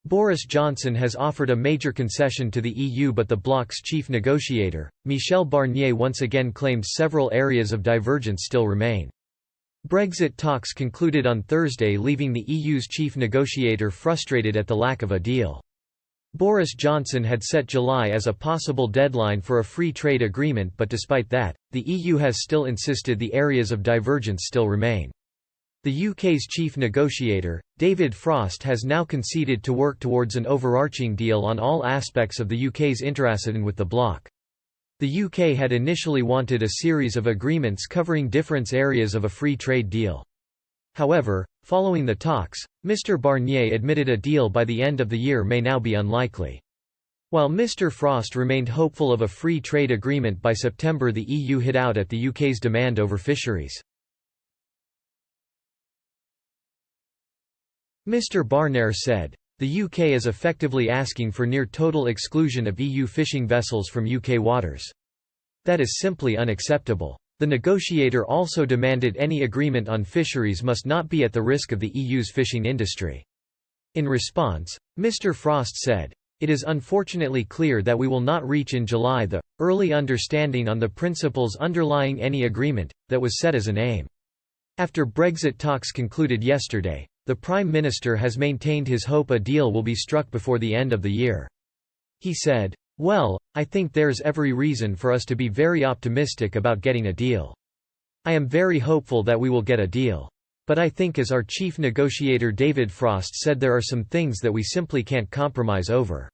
Boris Johnson has offered a major concession to the EU, but the bloc's chief negotiator, Michel Barnier, once again claimed several areas of divergence still remain. Brexit talks concluded on Thursday, leaving the EU's chief negotiator frustrated at the lack of a deal. Boris Johnson had set July as a possible deadline for a free trade agreement, but despite that, the EU has still insisted the areas of divergence still remain. The UK's chief negotiator, David Frost, has now conceded to work towards an overarching deal on all aspects of the UK's interaction with the bloc. The UK had initially wanted a series of agreements covering different areas of a free trade deal. However, following the talks, Mr. Barnier admitted a deal by the end of the year may now be unlikely. While Mr. Frost remained hopeful of a free trade agreement by September, the EU hit out at the UK's demand over fisheries. Mr. Barnier said, "The UK is effectively asking for near total exclusion of EU fishing vessels from UK waters. That is simply unacceptable." The negotiator also demanded any agreement on fisheries must not be at the risk of the EU's fishing industry. In response, Mr. Frost said, "It is unfortunately clear that we will not reach in July the early understanding on the principles underlying any agreement that was set as an aim." After Brexit talks concluded yesterday, the Prime Minister has maintained his hope a deal will be struck before the end of the year. He said, "Well, I think there's every reason for us to be very optimistic about getting a deal. I am very hopeful that we will get a deal. But I think, as our chief negotiator David Frost said, there are some things that we simply can't compromise over."